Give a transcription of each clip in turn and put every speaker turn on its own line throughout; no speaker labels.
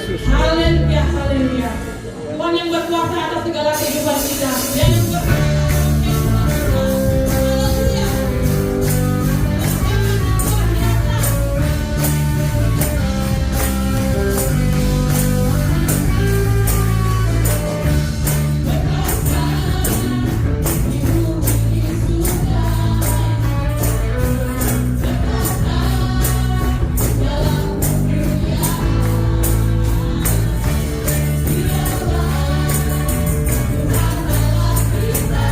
Yesus.
Haleluya, haleluya. Tuhan yang berkuasa atas segala kehidupan kita. Dia yang berkuasa.
Kita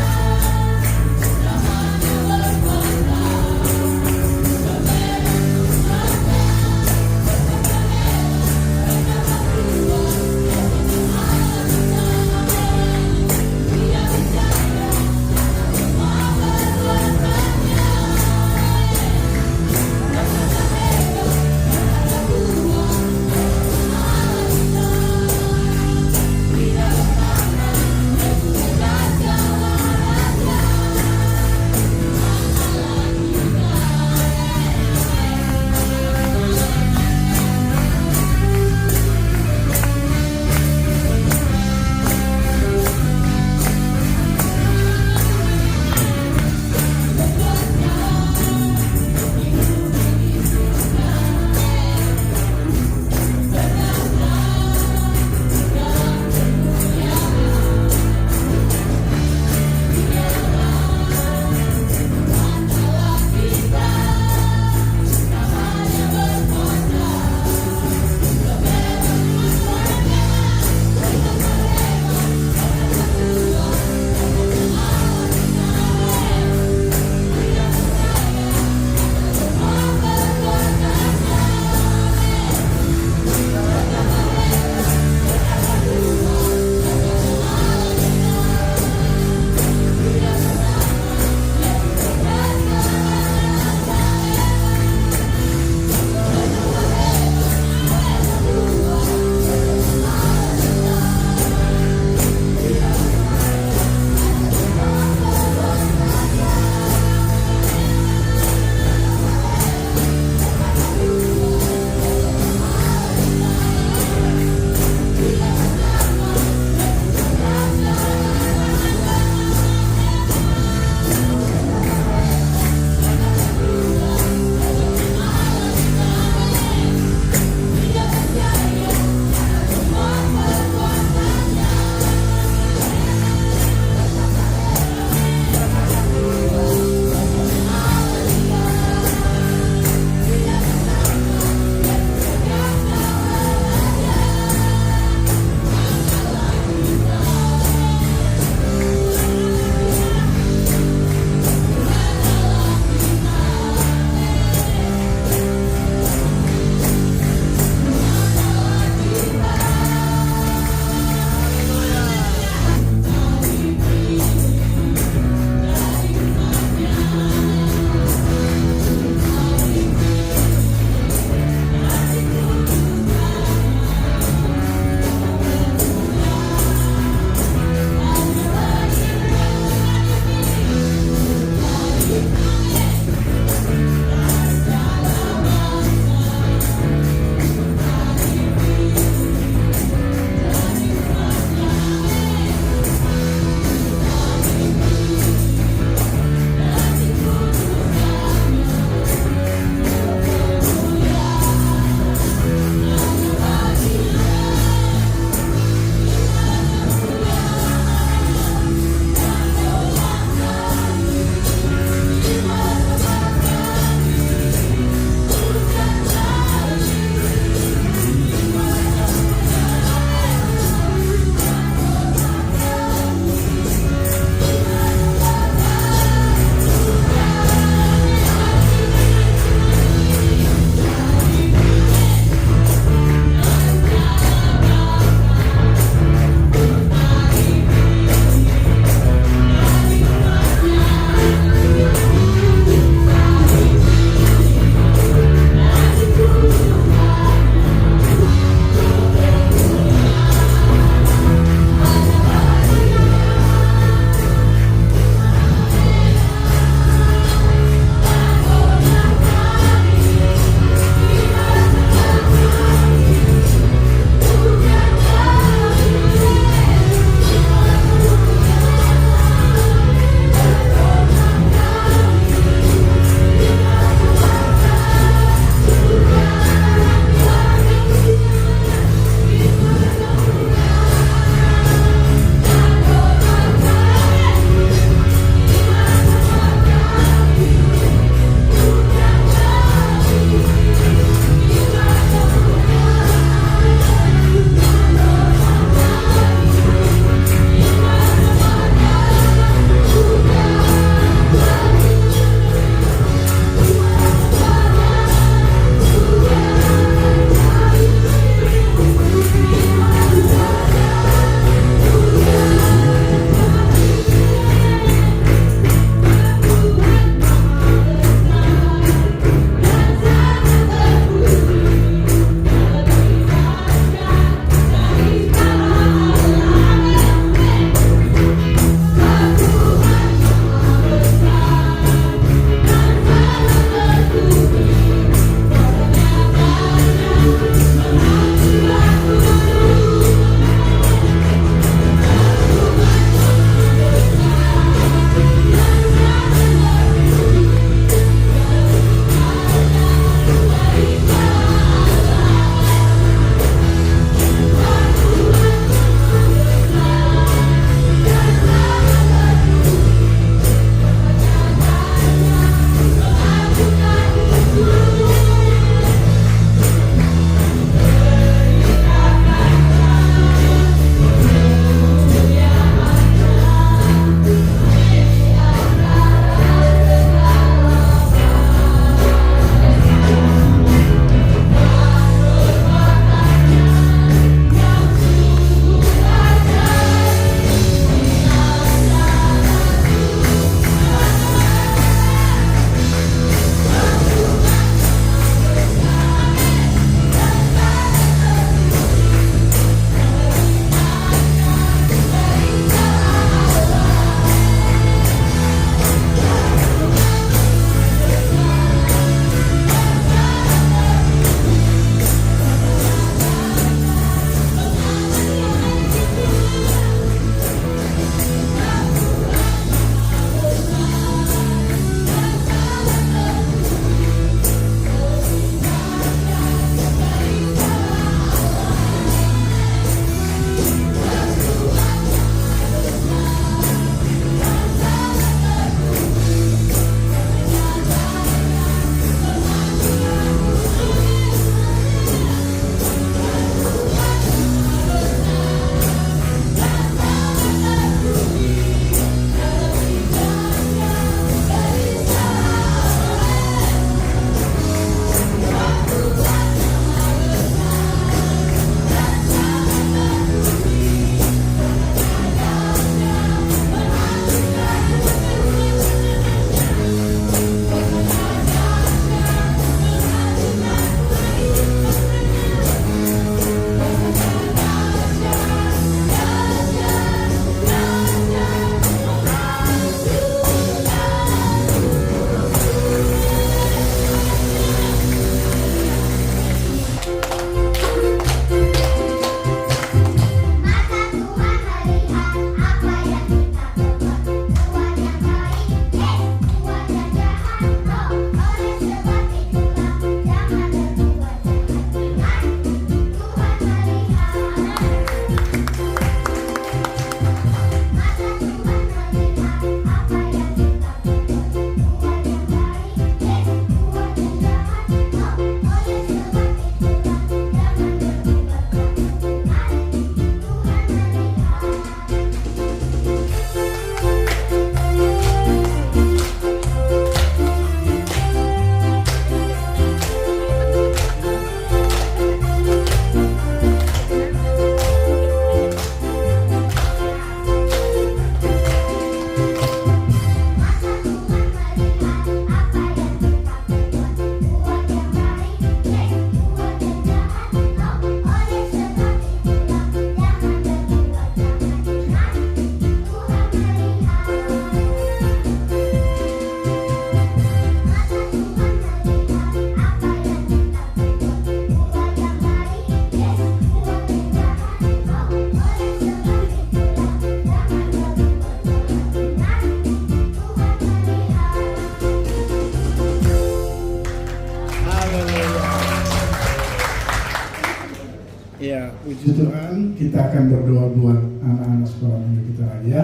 Ya, puji Tuhan, kita akan berdoa buat anak-anak sekolah minggu kita ya.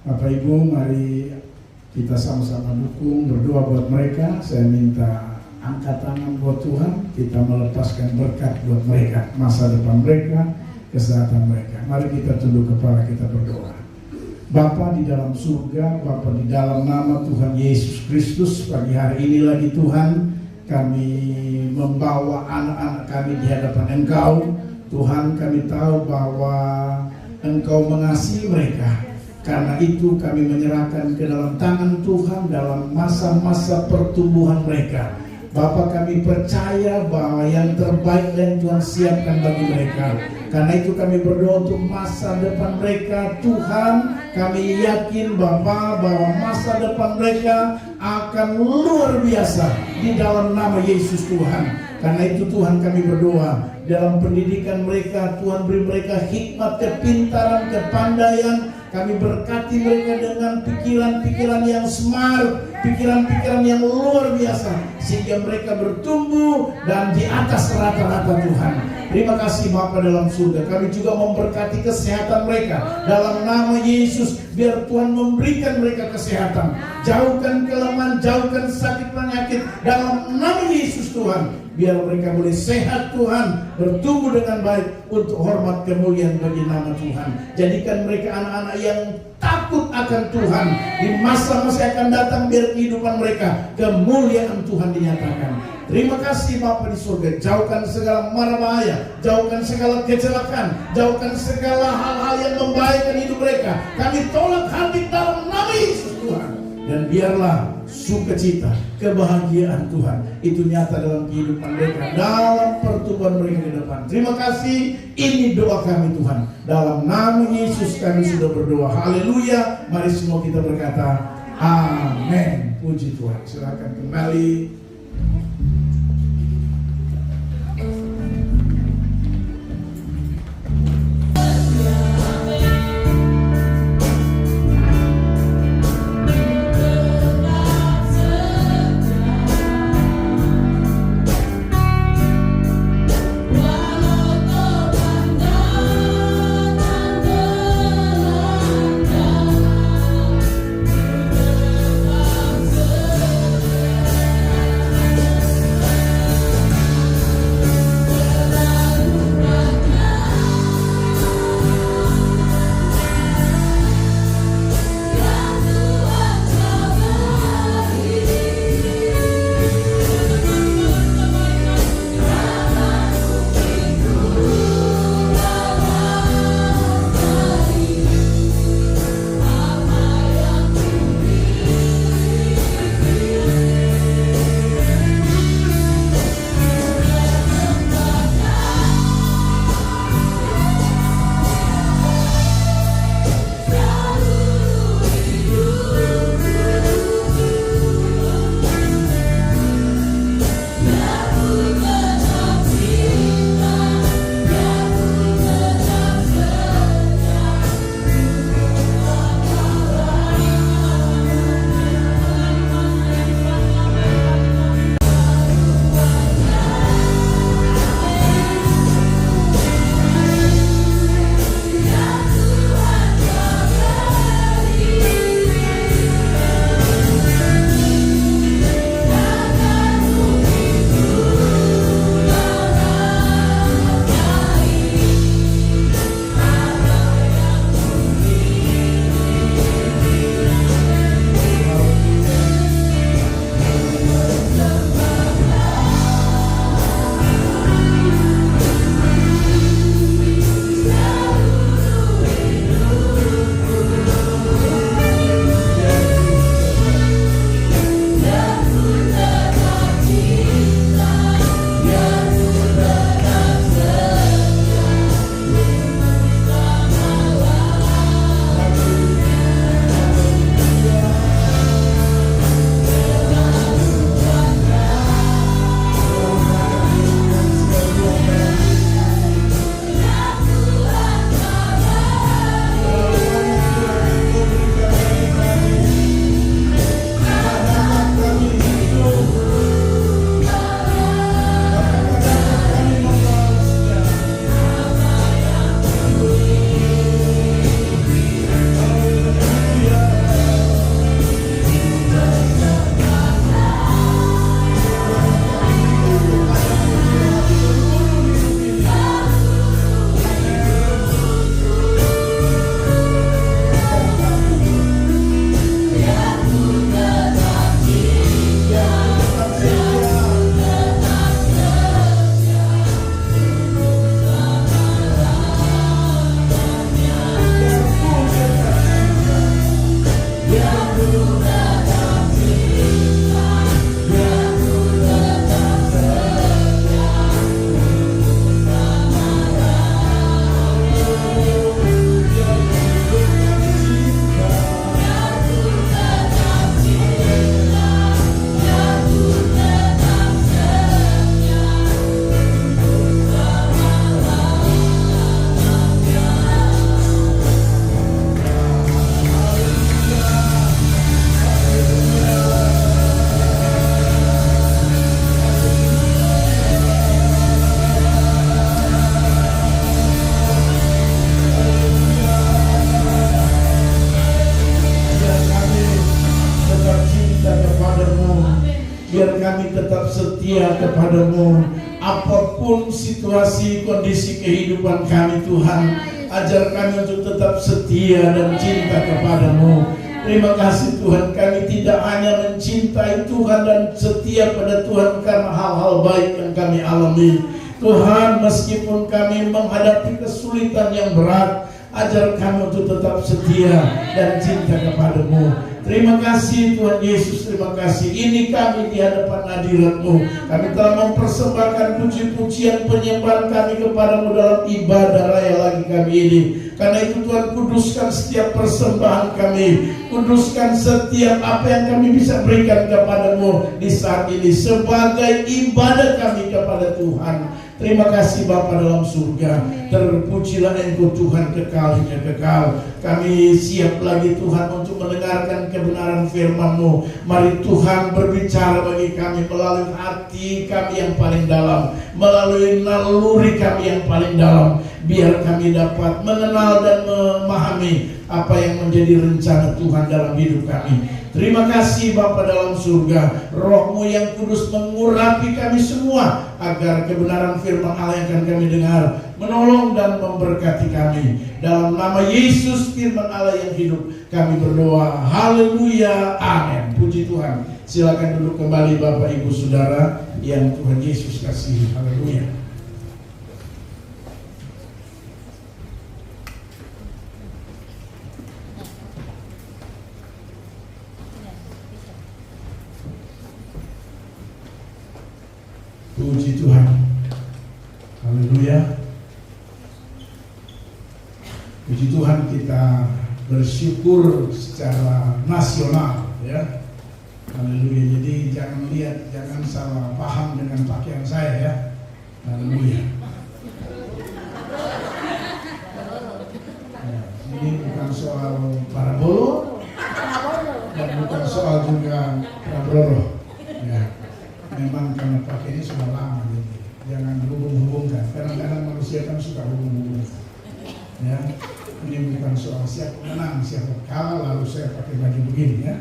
Bapak Ibu, mari kita sama-sama dukung, berdoa buat mereka. Saya minta angkat tangan buat Tuhan, kita melepaskan berkat buat mereka, masa depan mereka, kesehatan mereka. Mari kita tunduk kepala, kita berdoa. Bapa di dalam surga, Bapa di dalam nama Tuhan Yesus Kristus, pagi hari ini lagi Tuhan, kami membawa anak-anak kami di hadapan Engkau. Tuhan, kami tahu bahwa Engkau mengasihi mereka. Karena itu kami menyerahkan ke dalam tangan Tuhan dalam masa-masa pertumbuhan mereka. Bapa, kami percaya bahwa yang terbaik yang Tuhan siapkan bagi mereka. Karena itu kami berdoa untuk masa depan mereka. Tuhan, kami yakin Bapa bahwa masa depan mereka akan luar biasa di dalam nama Yesus Tuhan. Karena itu Tuhan, kami berdoa dalam pendidikan mereka, Tuhan beri mereka hikmat, kepintaran, kepandaian. Kami berkati mereka dengan pikiran-pikiran yang smart, pikiran-pikiran yang luar biasa, sehingga mereka bertumbuh dan di atas rata-rata Tuhan. Terima kasih Bapa dalam surga. Kami juga memberkati kesehatan mereka dalam nama Yesus. Biar Tuhan memberikan mereka kesehatan, jauhkan kelemahan, jauhkan sakit penyakit dalam nama Yesus Tuhan. Biar mereka boleh sehat Tuhan, bertumbuh dengan baik untuk hormat kemuliaan bagi nama Tuhan. Jadikan mereka anak-anak yang takut akan Tuhan di masa-masa yang akan datang. Biar kehidupan mereka kemuliaan Tuhan dinyatakan. Terima kasih Bapa di surga. Jauhkan segala mara bahaya, jauhkan segala kecelakaan, jauhkan segala hal-hal yang membahayakan hidup mereka. Kami tolak hati dalam nama Yesus Tuhan. Dan biarlah sukacita, kebahagiaan Tuhan itu nyata dalam kehidupan mereka, dalam pertumbuhan mereka ke depan. Terima kasih, ini doa kami Tuhan. Dalam nama Yesus kami sudah berdoa. Haleluya. Mari semua kita berkata amin. Puji Tuhan. Silakan kembali. setia kepadamu. Apapun situasi kondisi kehidupan kami Tuhan, ajar kami untuk tetap setia dan cinta kepadamu. Terima kasih Tuhan, kami tidak hanya mencintai Tuhan dan setia pada Tuhan karena hal-hal baik yang kami alami. Tuhan, meskipun kami menghadapi kesulitan yang berat, ajar kami untuk tetap setia dan cinta kepadamu. Terima kasih Tuhan Yesus, terima kasih. Ini kami di hadapan hadirat-Mu. Kami telah mempersembahkan puji-pujian penyembahan kami kepadamu dalam ibadah raya lagi kami ini. Karena itu Tuhan, kuduskan setiap persembahan kami, kuduskan setiap apa yang kami bisa berikan kepadamu di saat ini sebagai ibadah kami kepada Tuhan. Terima kasih Bapa dalam surga. Terpujilah Engkau Tuhan kekal hingga kekal. Kami siap lagi Tuhan untuk mendengarkan kebenaran firman-Mu. Mari Tuhan berbicara bagi kami melalui hati kami yang paling dalam, melalui naluri kami yang paling dalam. Biar kami dapat mengenal dan memahami apa yang menjadi rencana Tuhan dalam hidup kami. Terima kasih Bapa dalam surga. Roh-Mu yang kudus mengurapi kami semua, agar kebenaran firman Allah yang akan kami dengar menolong dan memberkati kami. Dalam nama Yesus firman Allah yang hidup kami berdoa. Haleluya, amin. Puji Tuhan. Silakan duduk kembali Bapak Ibu Saudara yang Tuhan Yesus kasihi. Haleluya. Puji Tuhan. Haleluya. Puji Tuhan, kita bersyukur secara nasional ya. Haleluya. Jadi jangan salah paham dengan pakaian saya ya. Haleluya. Ini bukan soal parabolo dan bukan soal juga prabroro ya. Memang karena pakainya sudah lama, jadi jangan hubung-hubungkan. Kadang-kadang manusia kan suka hubung-hubungkan. Ya, ini bukan soal siapa menang, siapa kalah, lalu saya pakai baju begini ya.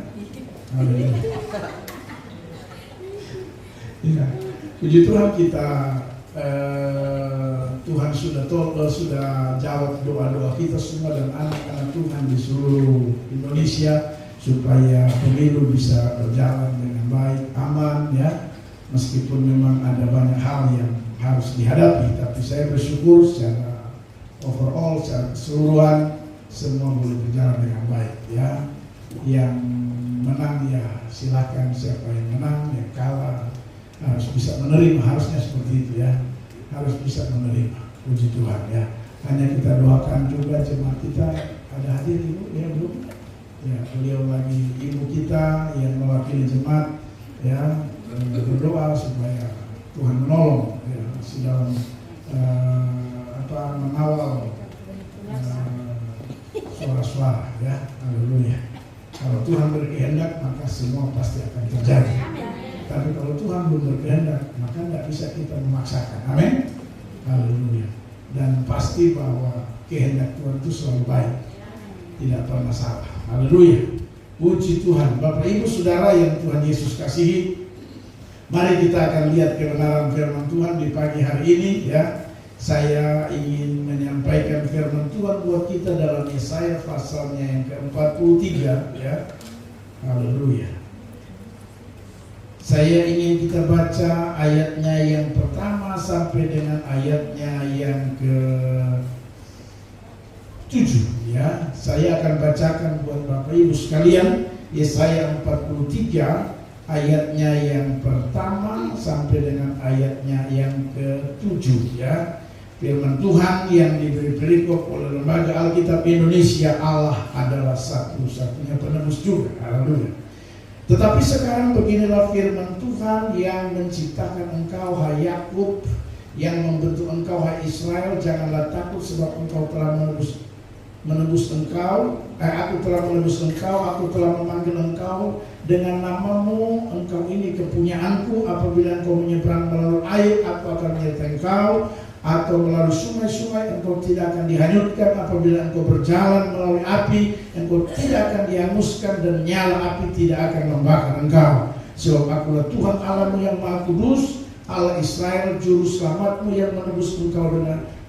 Haleluya. Ya, puji Tuhan kita Tuhan sudah jawab doa-doa kita semua dan anak-anak Tuhan di seluruh Indonesia supaya pemilu bisa berjalan dengan baik, aman ya. Meskipun memang ada banyak hal yang harus dihadapi, tapi saya bersyukur secara overall, secara keseluruhan semua boleh berjalan dengan baik ya. Yang menang ya silakan, siapa yang menang, yang kalah harus bisa menerima, harusnya seperti itu ya. Harus bisa menerima, puji Tuhan ya. Hanya kita doakan juga jemaat kita, ada hadir ibu ya belum? Ya, beliau lagi ibu kita yang mewakili jemaat ya. Berdoa supaya Tuhan menolong ya, dalam mengawal suara-suara ya. Haleluya. Kalau Tuhan berkehendak maka semua pasti akan terjadi. Tapi kalau Tuhan belum berkehendak maka tidak bisa kita memaksakan. Amin. Haleluya. Dan pasti bahwa kehendak Tuhan itu selalu baik, tidak pernah salah. Haleluya. Puji Tuhan. Bapak Ibu Saudara yang Tuhan Yesus kasihi, mari kita akan lihat kebenaran firman Tuhan di pagi hari ini ya. Saya ingin menyampaikan firman Tuhan buat kita dalam Yesaya pasalnya yang ke-43 ya. Haleluya. Saya ingin kita baca ayatnya yang pertama sampai dengan ayatnya yang ke-7 ya. Saya akan bacakan buat Bapak Ibu sekalian Yesaya 43 ayatnya yang pertama sampai dengan ayatnya yang ke-7 ya. Firman Tuhan yang diberi perikop oleh Lembaga Alkitab Indonesia, Allah adalah satu-satunya penebus juga. Haleluya. Tetapi sekarang beginilah firman Tuhan yang menciptakan engkau hai Yakub, yang membentuk engkau hai Israel. Janganlah takut sebab engkau telah menebus engkau. Aku telah menebus engkau, aku telah memanggil engkau dengan namamu. Engkau ini kepunyaanku. Apabila engkau menyeberang melalui air, aku akan menyertai engkau. Atau melalui sungai-sungai, engkau tidak akan dihanyutkan. Apabila engkau berjalan melalui api, engkau tidak akan dihanguskan, dan nyala api tidak akan membakar engkau. Sebab akulah Tuhan Allahmu yang Maha Kudus, Allah Israel, juru selamatmu yang menebus engkau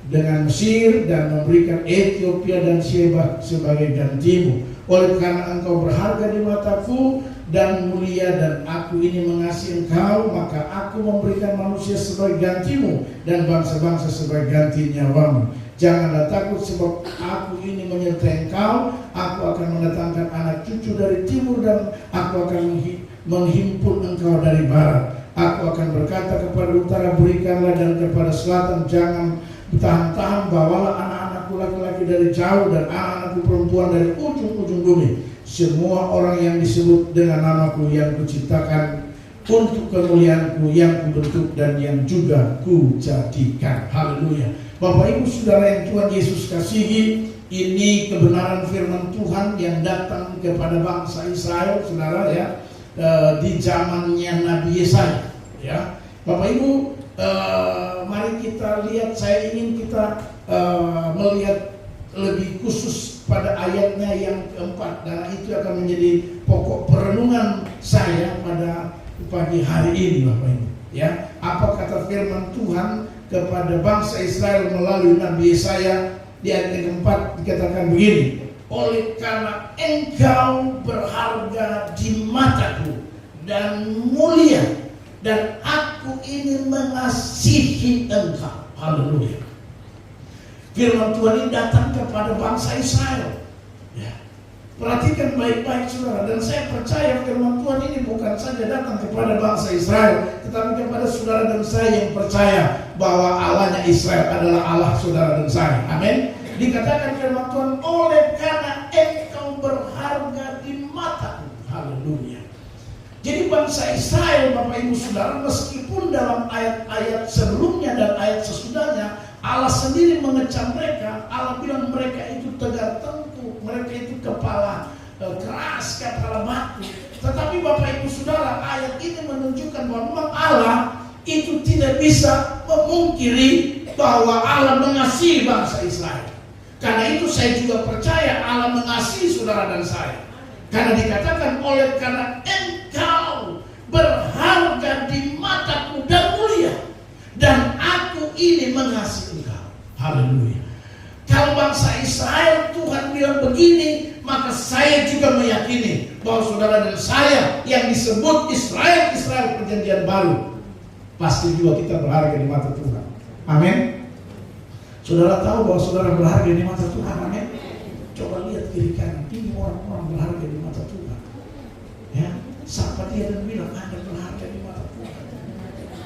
dengan Mesir dan memberikan Ethiopia dan Sheba sebagai gantimu. Oleh karena engkau berharga di mataku dan mulia, dan aku ini mengasihi engkau, maka aku memberikan manusia sebagai gantimu dan bangsa-bangsa sebagai ganti nyawamu. Janganlah takut, sebab aku ini menyertai engkau. Aku akan mendatangkan anak cucu dari timur, dan aku akan menghimpun engkau dari barat. Aku akan berkata kepada utara, berikanlah, dan kepada selatan, jangan tahan-tahan. Bawalah anak-anakku laki-laki dari jauh, dan anak-anakku perempuan dari ujung-ujung bumi. Semua orang yang disebut dengan namaku, yang kuciptakan untuk kemuliaanku, yang kubentuk dan yang juga kujadikan. Haleluya. Bapak Ibu Saudara yang Tuhan Yesus kasihi, ini kebenaran firman Tuhan yang datang kepada bangsa Israel, saudara ya, di zamannya Nabi Yesaya. Ya, Bapak Ibu, mari kita lihat. Saya ingin kita melihat lebih khusus pada ayatnya yang keempat, dan itu akan menjadi pokok perenungan saya pada pagi hari ini, Bapak Ibu. Ya, apa kata firman Tuhan kepada bangsa Israel melalui Nabi Yesaya di ayat yang keempat? Dikatakan begini, oleh karena engkau berharga di mataku dan mulia, dan aku ini mengasihi engkau. Haleluya. Firman Tuhan ini datang kepada bangsa Israel. Ya. Perhatikan baik-baik saudara, dan saya percaya firman Tuhan ini bukan saja datang kepada bangsa Israel, tetapi kepada saudara dan saya yang percaya bahwa Allahnya Israel adalah Allah saudara dan saya. Amin. Dikatakan firman Tuhan, oleh karena engkau berharga di mataku. Haleluya. Jadi bangsa Israel, Bapak Ibu Saudara, meskipun dalam ayat-ayat sebelumnya dan ayat sesudahnya Allah sendiri mengecam mereka, Allah bilang mereka itu tegar tengkuk, mereka itu kepala keras, kepala batu. Tetapi Bapak Ibu Saudara, ayat ini menunjukkan bahwa memang Allah itu tidak bisa memungkiri bahwa Allah mengasihi bangsa Israel. Karena itu saya juga percaya Allah mengasihi saudara dan saya. Karena dikatakan oleh karena engkau berharga di mataku dan mulia, dan aku ini mengasihi engkau. Haleluya. Kalau bangsa Israel Tuhan bilang begini, maka saya juga meyakini bahwa saudara dan saya yang disebut Israel perjanjian baru, pasti juga kita berharga di mata Tuhan. Amin. Saudara tahu bahwa saudara berharga di mata Tuhan. Amin. Coba lihat kiri kanan, ini orang-orang berharga di mata Tuhan. Ya, sapa dia dan bilang Anda berharga di mata Tuhan.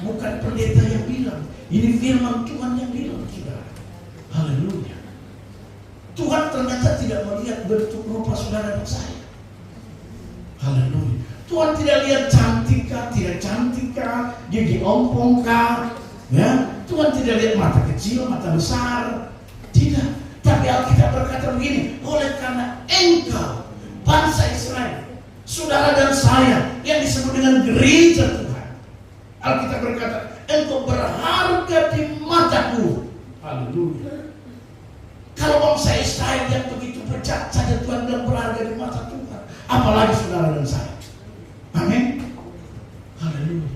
Bukan pendeta yang bilang, ini firman Tuhan yang bilang, saudara. Haleluya. Tuhan ternyata tidak melihat bentuk rupa saudara dan saya. Haleluya. Tuhan tidak lihat cantikkah, tidak cantikkah, gigi ompongkah, ya. Tuhan tidak lihat mata kecil, mata besar, tidak. Tapi Alkitab berkata begini, oleh karena engkau, bangsa Israel, saudara dan saya yang disebut dengan gereja Tuhan, Alkitab berkata, engkau berharga di mataku. Haleluya. Kalau bangsa Israel yang begitu bejat saja Tuhan bilang berharga di mata Tuhan, apalagi saudara dan saya. Amin. Haleluya.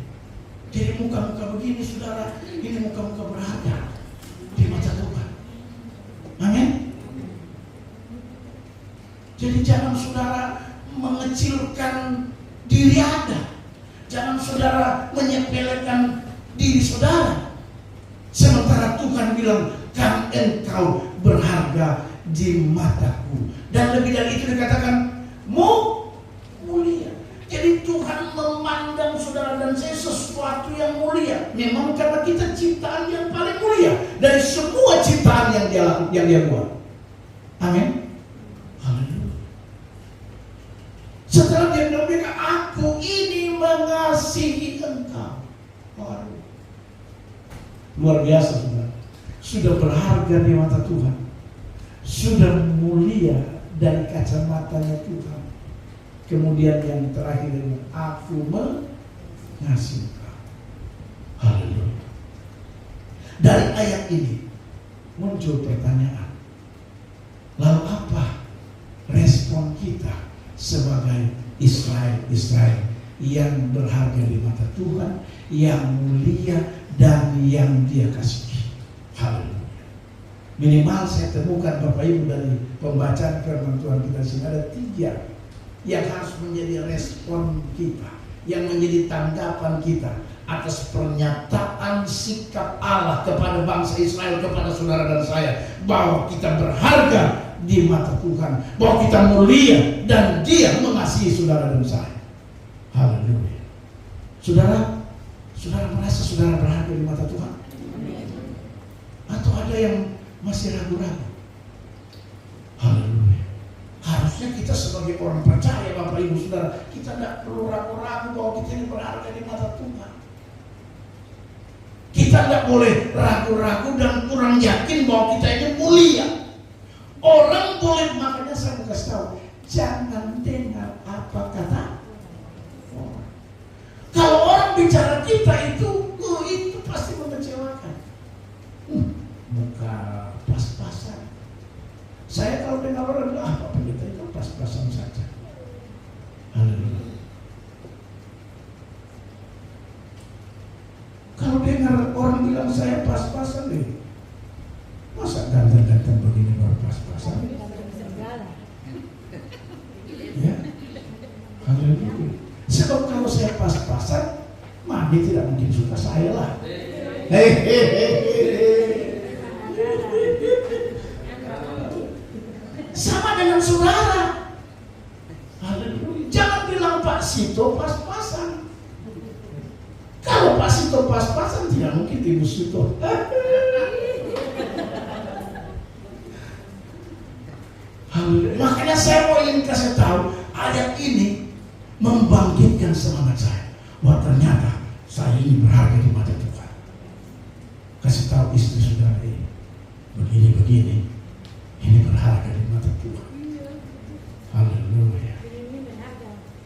Jadi muka-muka begini saudara, ini muka-muka berharga di mata Tuhan. Amin. Jadi jangan saudara mengecilkan diri Anda, jangan saudara menyepelekan diri saudara. Sementara Tuhan bilang, kan engkau berharga di mataku. Dan lebih dari itu dikatakan mulia. Jadi Tuhan memandang saudara dan saya sesuatu yang mulia. Memang karena kita ciptaan yang paling mulia dari semua ciptaan yang dia buat. Amin. Haleluya. Setelah dia bilang, aku ini mengasihi engkau. Waduh. Luar biasa saudara. Sudah berharga di mata Tuhan, sudah mulia dari kacamatanya Tuhan. Kemudian yang terakhir adalah aku mengasihi engkau. Haleluya. Dari ayat ini muncul pertanyaan, lalu apa respon kita sebagai Israel yang berharga di mata Tuhan, yang mulia dan yang Dia kasihi. Haleluya. Minimal saya temukan Bapak Ibu dari pembacaan firman Tuhan kita sini ada 3 yang harus menjadi respon kita, yang menjadi tanggapan kita atas pernyataan sikap Allah kepada bangsa Israel, kepada saudara dan saya, bahwa kita berharga di mata Tuhan, bahwa kita mulia dan Dia mengasihi saudara dan saya. Haleluya. Saudara merasa saudara berharga di mata Tuhan? Atau ada yang masih ragu-ragu? Haleluya. Harusnya kita sebagai orang percaya, Bapak Ibu Saudara, kita tidak perlu ragu-ragu bahwa kita ini berharga di mata Tuhan. Kita tidak boleh ragu-ragu dan kurang yakin bahwa kita ini mulia. Orang boleh, makanya saya mau kasih tahu, jangan dengar apa kata orang. Kalau orang bicara kita itu pasti mengecewakan. Muka pas-pasan. Saya kalau dengar orang bilang, Pak Pendeta itu pas-pasan saja. Haleluya. Kalau dengar orang bilang saya pas-pasan deh, masa ganteng-ganteng begini baru pas-pasan? Ya, haleluya. Sebab kalau saya pas-pasan, mami tidak mungkin suka saya lah. Sama dengan saudara. Haleluya. Jangan bilang Pak Sito pas-pasan. Kalau Pak Sito pas-pasan, tidak mungkin Ibu Sito. Haleluya. Makanya saya mau ingin kasih tahu, ayat ini membangkitkan semangat saya. Wah, ternyata saya ini berharga di mata Tuhan. Kasih tahu istri saudara ini, begini-begini, ini berharga di mata Tuhan. Haleluya.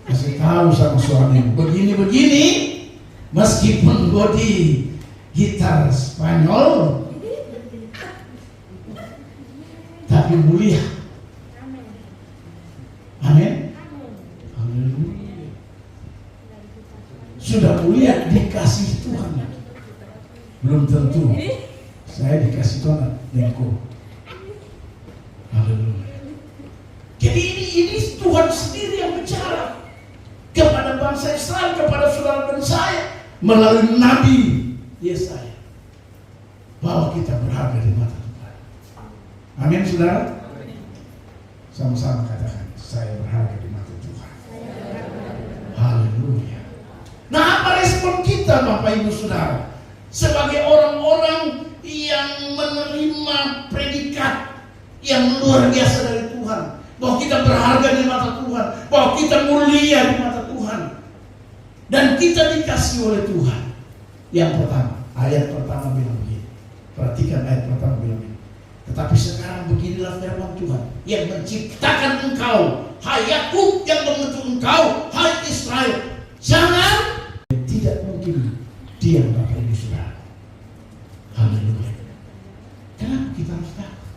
Kasih tahu sama suami, begini-begini, meskipun gue di gitar Spanyol, tapi mulia. Amin. Haleluya. Sudah mulia dikasih Tuhan. Belum tentu saya dikasih Tuhan dengko. Haleluya. Jadi ini Tuhan sendiri yang bicara kepada bangsa Israel, kepada saudara dan saya melalui Nabi Yesaya, bahwa kita berharga di mata Tuhan. Amin, saudara. Sama-sama katakan, saya berharga di mata Tuhan. Haleluya. Nah, apa respon kita Bapak Ibu Saudara sebagai orang-orang yang menerima predikat yang luar biasa dari Tuhan, bahwa kita berharga di mata Tuhan, bahwa kita mulia di mata Tuhan, dan kita dikasih oleh Tuhan? Yang pertama, ayat pertama bilang begini. Perhatikan ayat pertama bilang begini. Tetapi sekarang beginilah firman Tuhan yang menciptakan engkau, hai Yakub, yang membentuk engkau, hai Israel. Jangan, tidak mungkin diam Bapak Ibu Saudara. Haleluya. Kenapa kita harus takut?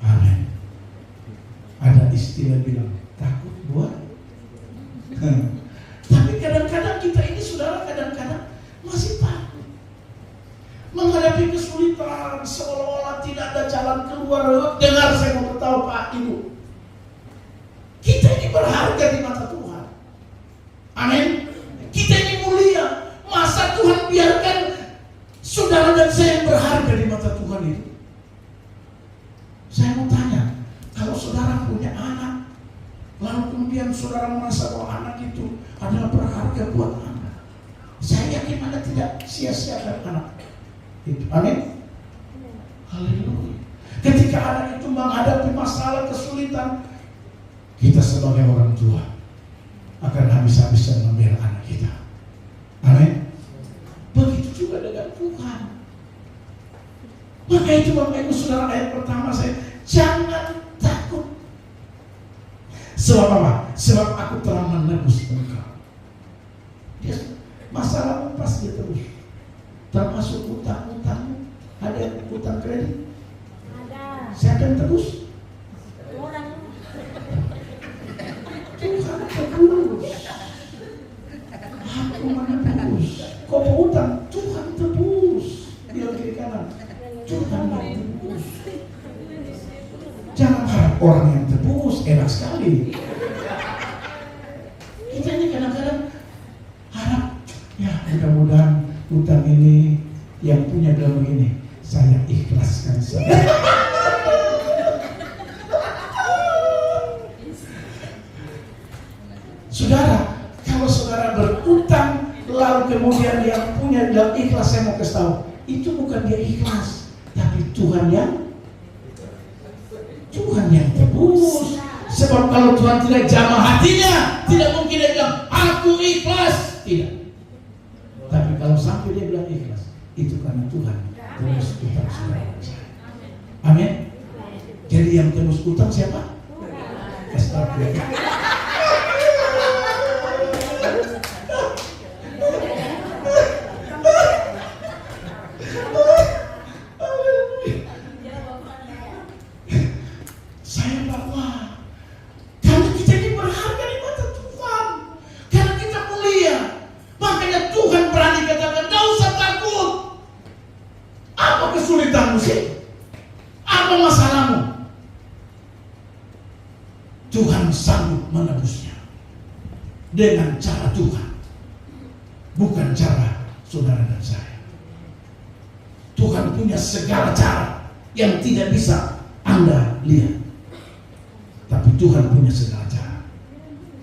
Amin. Ada istilah bilang takut buat. Tapi kadang-kadang kita ini saudara, kadang-kadang masih takut menghadapi kesulitan, seolah-olah tidak ada jalan keluar. Dengar, saya mau beritahu Pak Ibu, kita ini berharga di mata Tuhan. Amin. Kita ini mulia. Masa Tuhan biarkan saudara dan saya yang berharga di mata Tuhan itu? Saya mau tanya, kalau saudara punya anak, lalu kemudian saudara merasa bahwa anak itu adalah berharga buat Anda, saya yakin Anda tidak sia-siakan anak itu. Amin. Haleluya. Ketika anak itu menghadapi masalah kesulitan, kita sebagai orang tua akan habis-habisan membela anak kita. Amin. Begitu juga dengan Tuhan. Maka itu Bapak Ibu Saudara, ayat pertama saya, jangan takut. Sebab apa? Sebab aku telah menebus engkau. Dia masalahmu pasti terus. Termasuk utang-utangmu. Ada yang utang kredit?
Ada.
Siapa yang tebus?
Orang.
Tuhan tebus. orang yang tebus, enak sekali. Kita ini kadang-kadang harap, ya mudah-mudahan utang ini yang punya bilang begini, saya ikhlaskan saja. Saudara, kalau saudara berutang lalu kemudian yang punya bilang ikhlas, saya mau kasih tahu, itu bukan dia ikhlas, tapi Tuhan yang tebus. Sebab kalau Tuhan tidak jamah hatinya, tidak mungkin dia bilang aku ikhlas, tidak. Tapi kalau sampai dia bilang ikhlas, itu karena Tuhan tebus utang saudara. Amin. Jadi yang tebus utang siapa? Kasih tahu dia. Apa masalahmu? Tuhan sanggup menebusnya dengan cara Tuhan, bukan cara saudara dan saya. Tuhan punya segala cara yang tidak bisa Anda lihat, tapi Tuhan punya segala cara.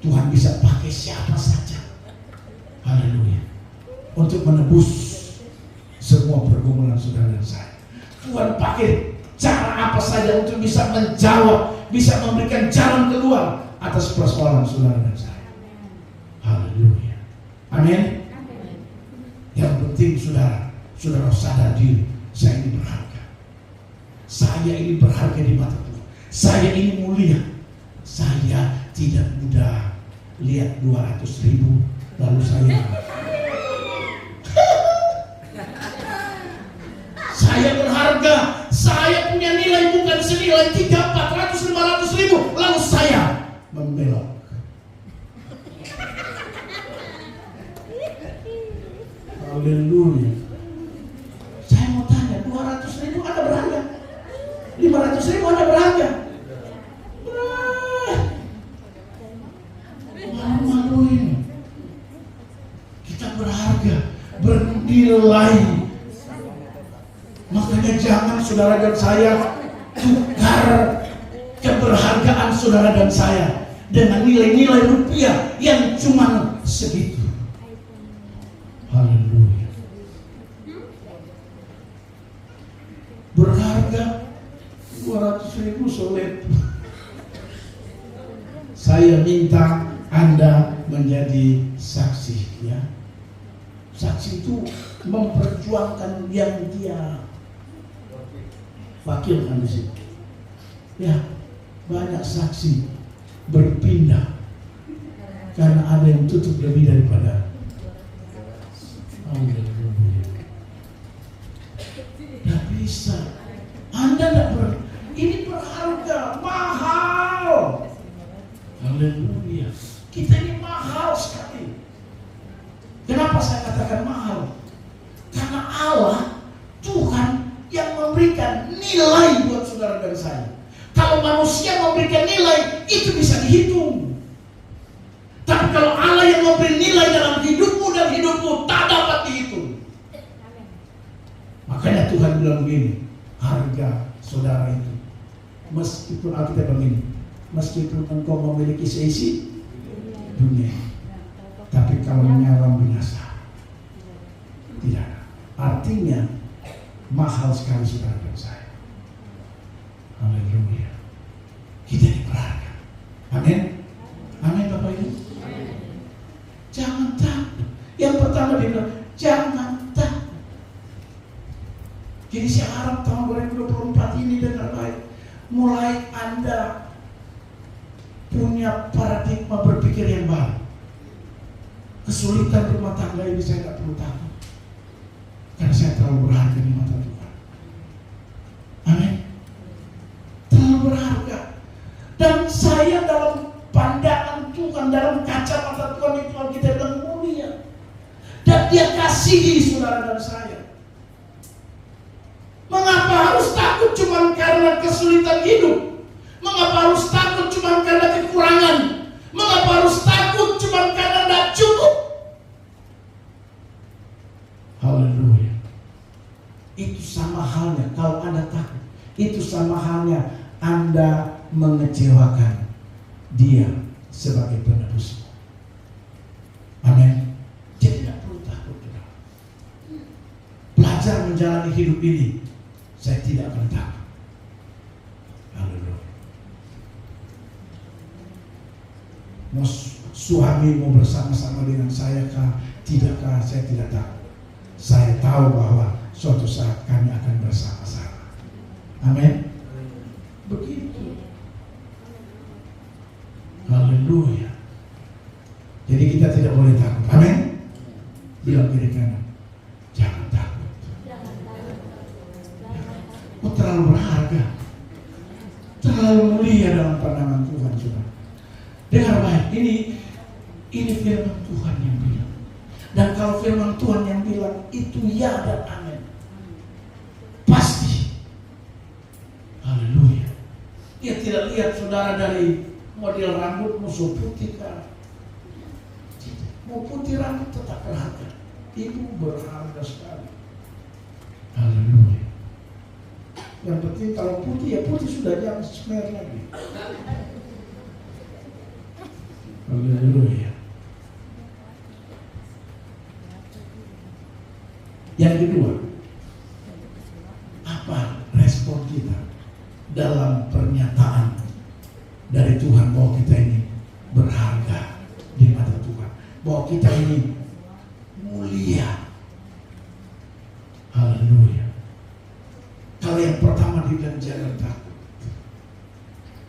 Tuhan bisa pakai siapa saja, haleluya, untuk menebus semua pergumulan saudara dan saya. Tuhan pakai cara apa saja untuk bisa menjawab, bisa memberikan jalan keluar atas persoalan saudara dan saya. Haleluya. Amin. Yang penting saudara sadar diri, saya ini berharga. Saya ini berharga di mata Tuhan. Saya ini mulia. Saya tidak mudah lihat 200.000 lalu saya berharga, saya punya nilai bukan senilai 300, 400, 500.000 lalu saya membelok. Haleluya. Saya mau tanya, 200.000 Anda berharga? 500.000 Anda berharga? Malu-maluin. Kita berharga, bernilai. Makanya jangan saudara dan saya tukar keberhargaan saudara dan saya dengan nilai-nilai rupiah yang cuma segitu. Haleluya. Berharga 200.000 sulit. Saya minta Anda menjadi saksi, ya. Saksi itu memperjuangkan yang dia wakilkan di situ. Ya, banyak saksi berpindah karena ada yang tutup lebih daripada. Tidak bisa. Anda tidak ini berharga, mahal. Haleluya. Kita ini mahal sekali. Kenapa saya katakan mahal? Karena Allah, Tuhan yang memberikan nilai buat saudara dan saya. Kalau manusia memberikan nilai, itu bisa dihitung. Tapi kalau Allah yang memberi nilai dalam hidupmu dan hidupmu, tak dapat dihitung. Makanya Tuhan bilang begini, harga saudara itu, meskipun Alkitab begini, meskipun engkau memiliki seisi dunia, tapi kalau nyawa binasa, tidak. Artinya mahal sekali saudara dan saya. Haleluya. Kita ini berharga. Amin. Amin Bapak Ibu. Jangan takut. Yang pertama dia bilang, jangan takut. Jadi saya harap tahun 2024 ini dengar baik. Mulai Anda punya paradigma berpikir yang baru. Kesulitan rumah tangga ini saya tidak perlu takut. Karena saya terlalu berharga di mata Tuhan. Amin. Terlalu berharga. Dan saya dalam pandangan Tuhan, dalam kacamata Tuhan itu kita bilang mulia. Dan Dia kasihi saudara dan saya. Mengapa harus takut cuma karena kesulitan hidup? Mengapa harus takut cuma karena kekurangan? Mengapa harus takut cuma karena tidak cukup? Haleluya. Itu sama halnya kalau Anda takut. Itu sama halnya Anda mengecewakan Dia sebagai penebus. Amin. Jadi tidak perlu takut. Belajar menjalani hidup ini, saya tidak akan takut. Haleluya. Mau suami mau bersama-sama dengan saya kah? Tidakkah? Saya tidak tahu. Saya tahu bahwa suatu saat kami akan bersama-sama. Amin. Begitu. Haleluya. Jadi kita tidak boleh takut. Amin. Bilang kiri kanan, jangan takut. Oh, terlalu berharga, terlalu mulia dalam pandangan Tuhan. Coba dengar baik. Ini firman Tuhan yang bilang. Dan kalau firman Tuhan yang bilang itu ya dan amin, pasti. Haleluya. Dia tidak lihat saudara dari model rambut musuh putih kan. Mau putih rambut tetap berharga. Itu berharga sekali. Haleluya. Yang penting kalau putih ya putih, sudah jangan smear lagi. Haleluya. Yang kedua, apa respon kita dalam pernyataan dari Tuhan bahwa kita ini berharga di mata Tuhan, bahwa kita ini mulia. Haleluya. Kalau yang pertama dibilang jangan takut,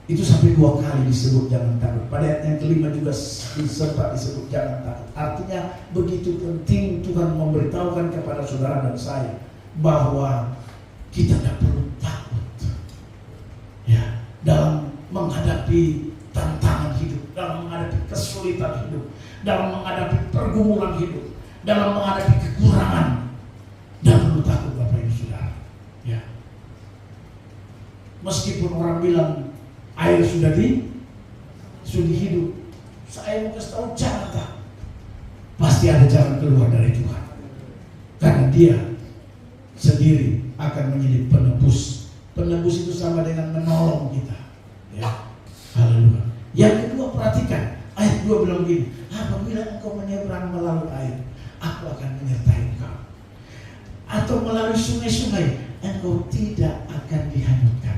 itu sampai 2 kali disebut jangan takut. Pada ayat yang kelima juga sempat disebut jangan takut. Artinya begitu penting Tuhan memberitahukan kepada saudara dan saya bahwa kita tidak perlu takut, ya, dalam menghadapi tantangan hidup, dalam menghadapi kesulitan hidup, dalam menghadapi pergumulan hidup, dalam menghadapi kekurangan. Tidak perlu takut Bapak Ibu Saudara, ya. Meskipun orang bilang air sudah hidup, saya mau kasih tahu jangan takut. Pasti ada jalan keluar dari Tuhan, karena Dia sendiri akan menjadi penebus. Penebus itu sama dengan menolong kita, ya. Haleluya. Yang kedua, perhatikan ayat 2 bilang begini, apabila engkau menyeberang melalui air, aku akan menyertai engkau. Atau melalui sungai-sungai, engkau tidak akan dihanyutkan.